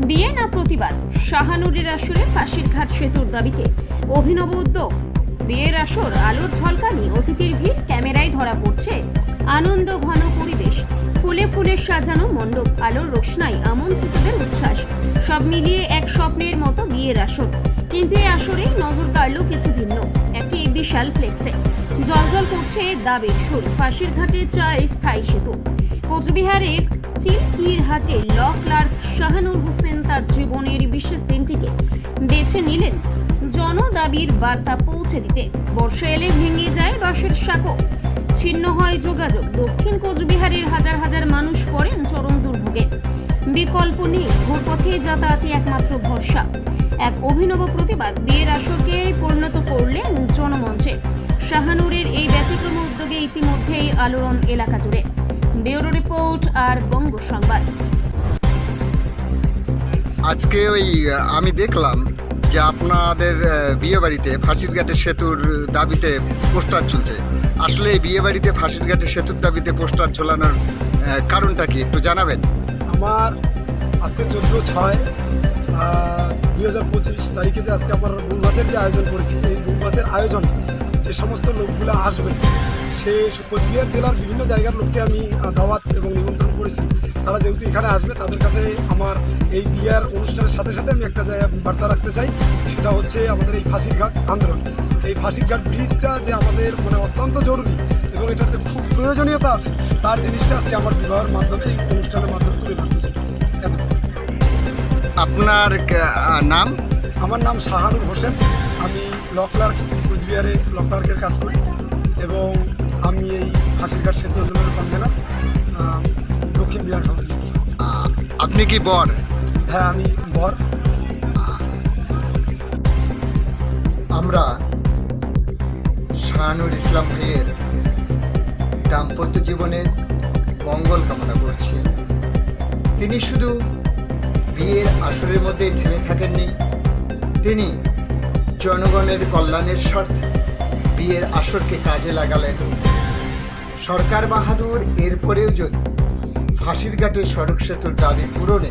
বিয়ে না প্রতিবাদ, শাহানুরের আসরে ফাঁসির ঘাট সেতুর দাবিতে অভিনব উদ্যোগ। বিয়ের আসর, আলোর ঝলকানি, অতিথির ভিড়, ক্যামেরায় ধরা পড়ছে আনন্দ ঘন পরিবেশ। ফুলে ফুলে সাজানো মণ্ডপ, আলোর রোশনাই, আমন্ত্রিতদের উচ্ছ্বাস, সব মিলিয়ে এক স্বপ্নের মতো বিয়ের আসর। কিন্তু এই আসরেই নজর কাড়ল কিছু ভিন্ন। একটি বিশাল ফ্লেক্সে জলজল করছে দাবির সুর, ফাঁসির ঘাটে চায় স্থায়ী সেতু। কোচবিহারের চিলকিরহাটে ল ক্লার্ক শাহানুর হোসেন তার জীবনের বিশেষ দিনটিকে বেছে নিলেন জনদাবির বার্তা পৌঁছে দিতে। বর্ষা এলে ভেঙে যায় বাঁশের সাঁকো, ছিন্ন হয় যোগাযোগ। দক্ষিণ কোচবিহারের হাজার হাজার মানুষ পড়েন চরম দুর্ভোগে। বিকল্প নেই, ঘোরপথে যাতায়াতে একমাত্র ভরসা। এক অভিনব প্রতিবাদ বিয়ের আসরকে পরিণত করলেন জনমঞ্চে। শাহানুরের এই ব্যতিক্রম উদ্যোগে ইতিমধ্যেই আলোড়ন এলাকা জুড়ে। ব্যুরো রিপোর্ট আর বঙ্গ সংবাদ। আজকে আমি দেখলাম যে আপনাদের বিয়ে বাড়িতে ফাঁসির ঘাটের সেতুর দাবিতে পোস্টার চলছে। আসলে এই বিয়ে বাড়িতে ফাঁসির ঘাটের সেতুর দাবিতে পোস্টার ঝোলানোর কারণটা কি একটু জানাবেন? আমার আজকে 14/6/2025 তারিখে যে আজকে আমার বৌভাতের যে আয়োজন করেছি, এই বৌভাতের আয়োজনে যে সমস্ত লোকগুলো আসবে, সে কোচবিহার জেলার বিভিন্ন জায়গার লোককে আমি দাওয়াত এবং নিমন্ত্রণ করেছি। তারা যেহেতু এখানে আসবে, তাদের কাছে আমার এই বিয়ের অনুষ্ঠানের সাথে সাথে আমি একটা জায়গা বার্তা রাখতে চাই। সেটা হচ্ছে আমাদের এই ফাঁসির ঘাট আন্দোলন। এই ফাঁসির ঘাট ব্রিজটা যে আমাদের অত্যন্ত জরুরি এবং এটার যে খুব প্রয়োজনীয়তা আছে, তার জিনিসটা আজকে আমার বিবাহের মাধ্যমে, এই অনুষ্ঠানের মাধ্যমে তুলে ধরতে চাই। আপনার নাম? আমার নাম শাহানুর হোসেন। আমি ল ক্লার্ক, কোচবিহারে ল ক্লার্কের কাজ করি এবং আমি এই ফাঁসির ঘাট সেতু আন্দোলনের কনভেনার, দক্ষিণ বিহার সভাপতি। আপনি কি বর? হ্যাঁ, আমি বর। আমরা শাহানুর ইসলাম ভাইয়ের দাম্পত্য জীবনের মঙ্গল কামনা করছি। তিনি শুধু বিয়ের আসরের মধ্যেই থেমে থাকেননি, তিনি জনগণের কল্যাণের স্বার্থে বিয়ের আসরকে কাজে লাগালেন। সরকার বাহাদুর এরপরেও যদি ফাঁসির ঘাটের সড়ক সেতুর দাবি পূরণে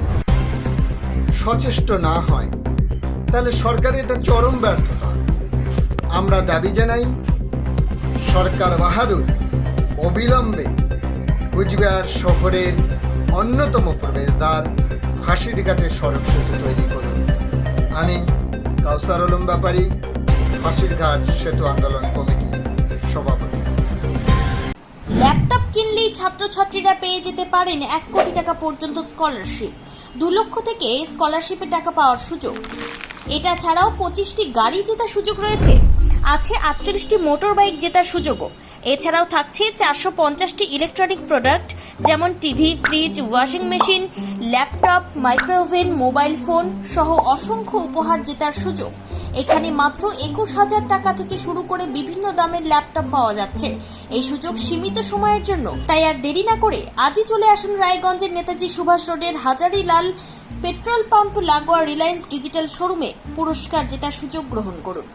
সচেষ্ট না হয়, তাহলে সরকারের এটা চরম ব্যর্থতা। আমরা দাবি জানাই, সরকার বাহাদুর অবিলম্বে কোচবিহার শহরের অন্যতম প্রবেশদ্বার ফাঁসির ঘাটের সড়ক সেতু তৈরি করুন। আমি কাউসার আলম ব্যাপারী, ফাঁসির ঘাট সেতু আন্দোলন কমিটি সভাপতি। ল্যাপটপ কিনলেই ছাত্রছাত্রীরা পেয়ে যেতে পারেন 1 কোটি টাকা পর্যন্ত স্কলারশিপ। 2 লক্ষ থেকে স্কলারশিপে টাকা পাওয়ার সুযোগ। এটা ছাড়াও 25টি গাড়ি জেতার সুযোগ রয়েছে। আছে 48টি মোটর বাইক জেতার সুযোগও। এছাড়াও থাকছে 450টি ইলেকট্রনিক প্রোডাক্ট, যেমন TV, fridge, washing machine, laptop, microwave, mobile phone সহ অসংখ্য উপহার জেতার সুযোগ। এখানে মাত্র 21,000 টাকা থেকে শুরু করে বিভিন্ন দামের ল্যাপটপ পাওয়া যাচ্ছে। এই সুযোগ সীমিত সময়ের জন্য, তাই আর দেরি না করে আজই চলে আসুন রায়গঞ্জের নেতাজি সুভাষ রোডের হাজারিলাল পেট্রোল পাম্প লাগোয়া রিলায়েন্স ডিজিটাল শোরুমে পুরস্কার জেতার সুযোগ গ্রহণ করুন।